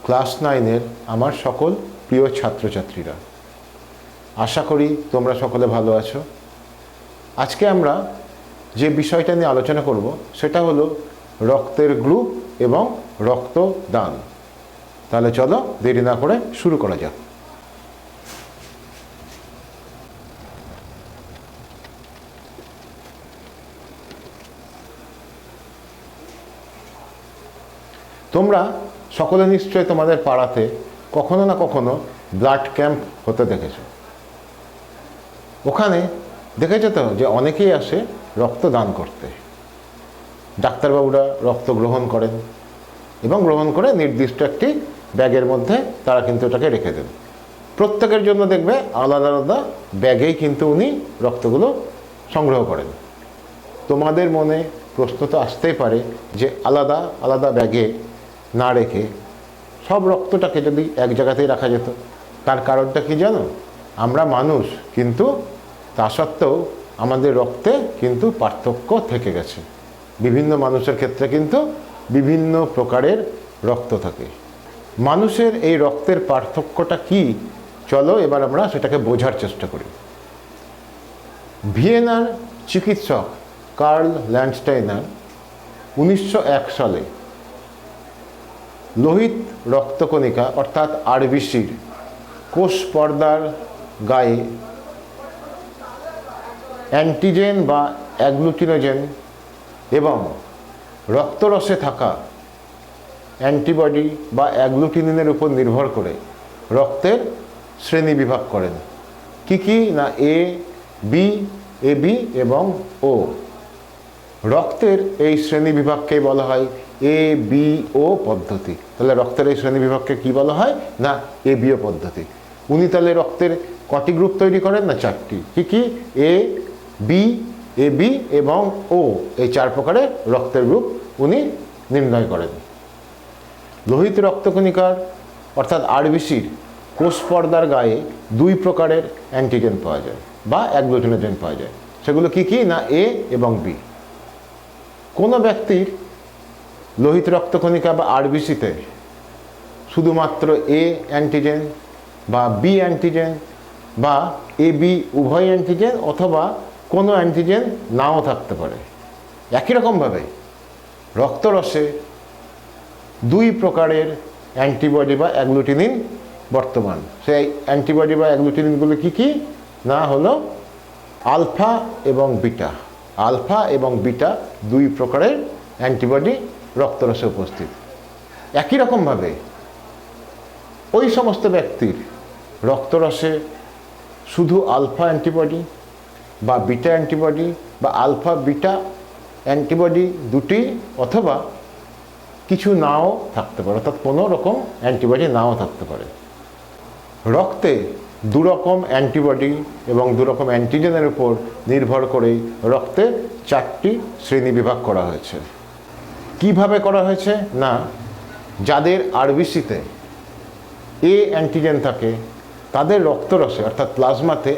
Class 9-এর আমার সকল প্রিয় ছাত্রছাত্রীরা, আশা করি তোমরা সকলে ভালো আছো। আজকে আমরা যে বিষয়টা নিয়ে আলোচনা করব সেটা হলো রক্তের গ্রুপ এবং রক্তদান। তাহলে চলো দেরি না করে শুরু করা যাক। তোমরা সকলে নিশ্চয়ই তোমাদের পাড়াতে কখনো না কখনো ব্লাড ক্যাম্প হতে দেখেছো। ওখানে দেখেছো তো যে অনেকেই আসে রক্তদান করতে। ডাক্তারবাবুরা রক্ত গ্রহণ করেন এবং গ্রহণ করে নির্দিষ্ট একটি ব্যাগের মধ্যে তারা কিন্তু ওটাকে রেখে দেন। প্রত্যেকের জন্য দেখবে আলাদা আলাদা ব্যাগেই কিন্তু উনি রক্তগুলো সংগ্রহ করেন। তোমাদের মনে প্রশ্ন তো আসতেই পারে যে আলাদা আলাদা ব্যাগে না রেখে সব রক্তটাকে যদি এক জায়গাতেই রাখা যেত। তার কারণটা কি জানো? আমরা মানুষ, কিন্তু তা সত্ত্বেও আমাদের রক্তে কিন্তু পার্থক্য থেকে গেছে। বিভিন্ন মানুষের ক্ষেত্রে কিন্তু বিভিন্ন প্রকারের রক্ত থাকে। মানুষের এই রক্তের পার্থক্যটা কি, চলো এবার আমরা সেটাকে বোঝার চেষ্টা করি। ভিয়েনার চিকিৎসক কার্ল ল্যান্ডস্টাইনার 1901 সালে লোহিত রক্তকণিকা অর্থাৎ আরবিসির কোষ পর্দার গায়ে অ্যান্টিজেন বা অ্যাগ্লুটিনোজেন এবং রক্তরসে থাকা অ্যান্টিবডি বা অ্যাগ্লুটিনিনের উপর নির্ভর করে রক্তের শ্রেণী বিভাগ করেন। কি কি না এ, বি, এবি এবং ও। রক্তের এই শ্রেণী বিভাগকে বলা হয় এ বি ও পদ্ধতি। তাহলে রক্তের এই শ্রেণী বিভাগকে কি বলা হয় না এ বি ও পদ্ধতি। উনি তাহলে রক্তের কটি গ্রুপ তৈরি করেন না 4টি। কি কি? এ, বি, এ বি এবং ও, এই 4 প্রকারের রক্তের গ্রুপ উনি নির্ণয় করেন। লোহিত রক্তকণিকার অর্থাৎ আরবিসির কোষ পর্দার গায়ে 2 প্রকারের অ্যান্টিজেন পাওয়া যায় বা অ্যাগ্লুটিনোজেন পাওয়া যায়। সেগুলো কি কি না এ এবং বি। কোনো ব্যক্তির লোহিত রক্তকণিকা বা আরবিসিতে শুধুমাত্র এ অ্যান্টিজেন বা বি অ্যান্টিজেন বা এ বি উভয় অ্যান্টিজেন অথবা কোনো অ্যান্টিজেন নাও থাকতে পারে। একই রকমভাবে রক্তরসে 2 প্রকারের অ্যান্টিবডি বা অ্যাগ্লুটিনিন বর্তমান। সেই অ্যান্টিবডি বা অ্যাগ্লুটিনিনগুলো কি কি না হলো আলফা এবং বিটা। আলফা এবং বিটা 2 প্রকারের অ্যান্টিবডি রক্তরসে উপস্থিত। একই রকমভাবে ওই সমস্ত ব্যক্তির রক্তরসে শুধু আলফা অ্যান্টিবডি বা বিটা অ্যান্টিবডি বা আলফা বিটা অ্যান্টিবডি দুটি অথবা কিছু নাও থাকতে পারে, অর্থাৎ কোনো রকম অ্যান্টিবডি নাও থাকতে পারে। রক্তে 2 রকম অ্যান্টিবডি এবং 2 রকম অ্যান্টিজেনের উপর নির্ভর করেই রক্তে 4টি শ্রেণী বিভাগ করা হয়েছে। কিভাবে করা হয়েছে না যাদের আরবিসিতে এ অ্যান্টিজেন থাকে তাদের রক্তরসে অর্থাৎ প্লাজমাতে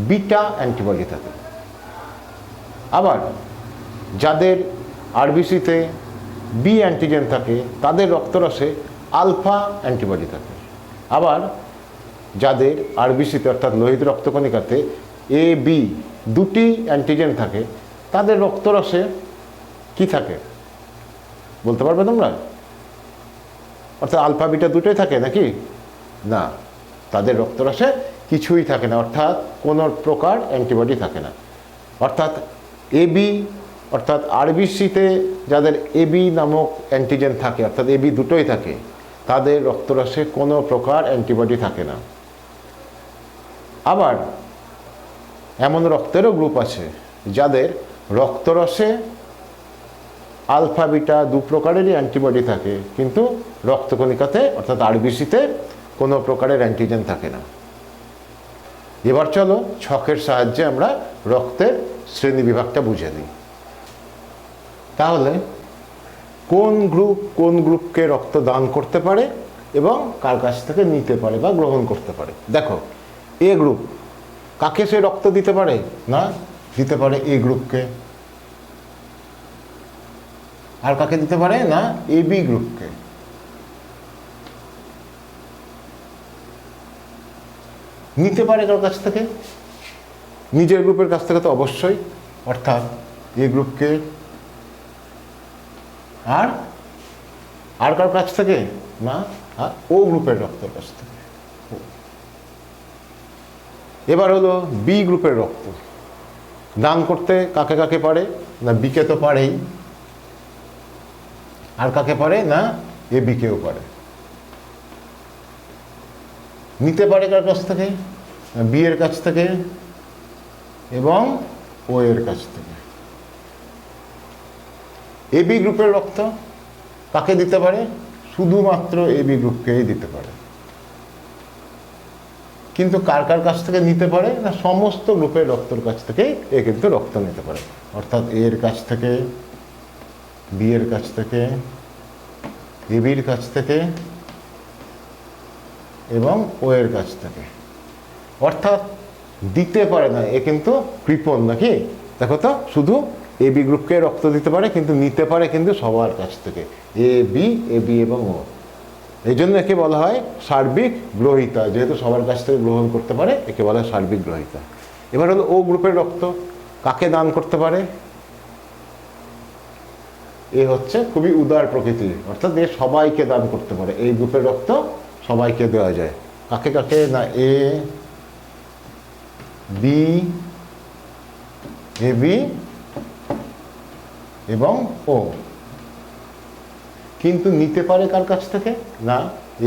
বিটা অ্যান্টিবডি থাকে। আবার যাদের আরবিসিতে বি অ্যান্টিজেন থাকে তাদের রক্তরসে আলফা অ্যান্টিবডি থাকে। আবার যাদের আরবিসিতে অর্থাৎ লোহিত রক্তকণিকাতে এ বি 2টি অ্যান্টিজেন থাকে তাদের রক্তরসে কি থাকে বলতে পারবে তোমরা? অর্থাৎ আলফা বিটা দুটোই থাকে নাকি? না, তাদের রক্তরসে কিছুই থাকে না, অর্থাৎ কোনো প্রকার অ্যান্টিবডি থাকে না। অর্থাৎ এবি অর্থাৎ আরবিসিতে যাদের এবি নামক অ্যান্টিজেন থাকে অর্থাৎ এবি দুটোই থাকে তাদের রক্তরসে কোনো প্রকার অ্যান্টিবডি থাকে না। আবার এমন রক্তেরও গ্রুপ আছে যাদের রক্তরসে আলফা বিটা 2 প্রকারেরই অ্যান্টিবডি থাকে কিন্তু রক্তকণিকাতে অর্থাৎ আরবিসিতে কোনো প্রকারের অ্যান্টিজেন থাকে না। এবার চলো ছকের সাহায্যে আমরা রক্তের শ্রেণী বিভাগটা বুঝে নিই। তাহলে কোন গ্রুপ কোন গ্রুপকে রক্ত দান করতে পারে এবং কার কাছ থেকে নিতে পারে বা গ্রহণ করতে পারে। দেখো এ গ্রুপ কাকে সে রক্ত দিতে পারে না দিতে পারে এ গ্রুপকে। আর কাকে দিতে পারে না এ বি গ্রুপকে। নিতে পারে কার কাছ থেকে? নিজের গ্রুপের কাছ থেকে তো অবশ্যই, অর্থাৎ এ গ্রুপকে। আর আর কার কাছ থেকে? না, আর ও গ্রুপের রক্তের কাছ থেকে। এবার হলো বি গ্রুপের রক্ত। দান করতে কাকে কাকে পারে? না বিকে তো পারেই, আর কাকে পারে? না এ বিকেও পারে। নিতে পারে কার কাছ থেকে? বি এর কাছ থেকে এবং ও এর কাছ থেকে। এ বি গ্রুপের রক্ত কাকে দিতে পারে? শুধুমাত্র এ বি গ্রুপকেই দিতে পারে। কিন্তু কার কার কাছ থেকে নিতে পারে? না সমস্ত গ্রুপের রক্তের কাছ থেকেই এ কিন্তু রক্ত নিতে পারে, অর্থাৎ এর কাছ থেকে, বি এর কাছ থেকে, এ বির কাছ থেকে এবং ও এর কাছ থেকে। অর্থাৎ দিতে পারে না, এ কিন্তু কৃপণ নাকি? দেখো তো, শুধু এ বি গ্রুপকে রক্ত দিতে পারে, কিন্তু নিতে পারে কিন্তু সবার কাছ থেকে, এ বি এবং ও। এই জন্য একে বলা হয় সার্বিক গ্রহিতা। যেহেতু সবার কাছ থেকে গ্রহণ করতে পারে, একে বলা হয় সার্বিক গ্রহিতা। এবার হলো ও গ্রুপের রক্ত কাকে দান করতে পারে? এ হচ্ছে খুবই উদার প্রকৃতির, অর্থাৎ এ সবাইকে দান করতে পারে। এই গ্রুপের রক্ত সবাইকে দেওয়া যায়। কাকে কাকে? না এ বি এবং ও। কিন্তু নিতে পারে কার কাছ থেকে? না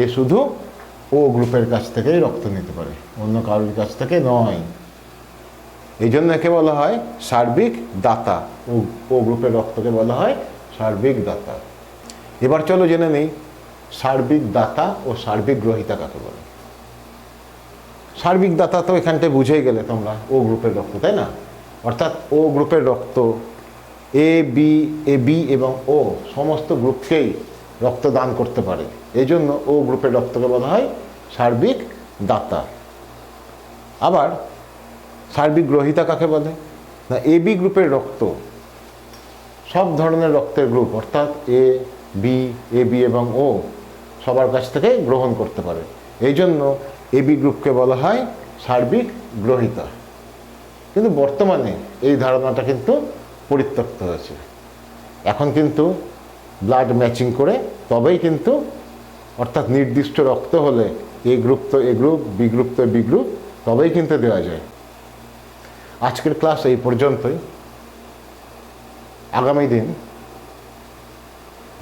এ শুধু ও গ্রুপের কাছ থেকেই রক্ত নিতে পারে, অন্য কারোর কাছ থেকে নয়। এই জন্য একে বলা হয় সার্বিক দাতা। ও গ্রুপের রক্তকে বলা হয় সার্বিক দাতা। এবার চলো জেনে নেই সার্বিক দাতা ও সার্বিক গ্রহিতা কাকে বলে। সার্বিক দাতা তো এখানটায় বুঝেই গেলে তোমরা, ও গ্রুপের রক্ত, তাই না? অর্থাৎ ও গ্রুপের রক্ত এ বি এবং ও সমস্ত গ্রুপকেই রক্ত দান করতে পারে। এই জন্য ও গ্রুপের রক্তকে বলা হয় সার্বিক দাতা। আবার সার্বিক গ্রহিতা কাকে বলে? না এ বি গ্রুপের রক্ত সব ধরনের রক্তের গ্রুপ, অর্থাৎ এ বি এবং ও সবার কাছ থেকে গ্রহণ করতে পারে। এই জন্য এ বি গ্রুপকে বলা হয় সার্বিক গ্রহিতা। কিন্তু বর্তমানে এই ধারণাটা কিন্তু পরিত্যক্ত হয়েছে। এখন কিন্তু ব্লাড ম্যাচিং করে তবেই কিন্তু, অর্থাৎ নির্দিষ্ট রক্ত হলে এ গ্রুপ তো এ গ্রুপ, বি গ্রুপ তো বি গ্রুপ, তবেই কিন্তু দেওয়া যায়। আজকের ক্লাস এই পর্যন্তই। আগামী দিন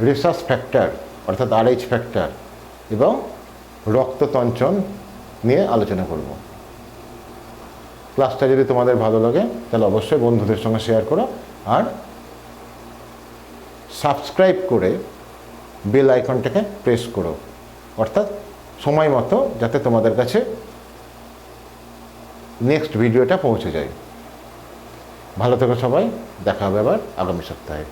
রেসাস ফ্যাক্টর অর্থাৎ RH ফ্যাক্টর এবং রক্ততঞ্চন নিয়ে আলোচনা করব। ক্লাসটা যদি তোমাদের ভালো লাগে তাহলে অবশ্যই বন্ধুদের সঙ্গে শেয়ার করো, আর সাবস্ক্রাইব করে বেল আইকনটাকে প্রেস করো, অর্থাৎ সময় মতো যাতে তোমাদের কাছে নেক্সট ভিডিওটা পৌঁছে যায়। ভালো থেকো সবাই, দেখা হবে আবার আগামী সপ্তাহে।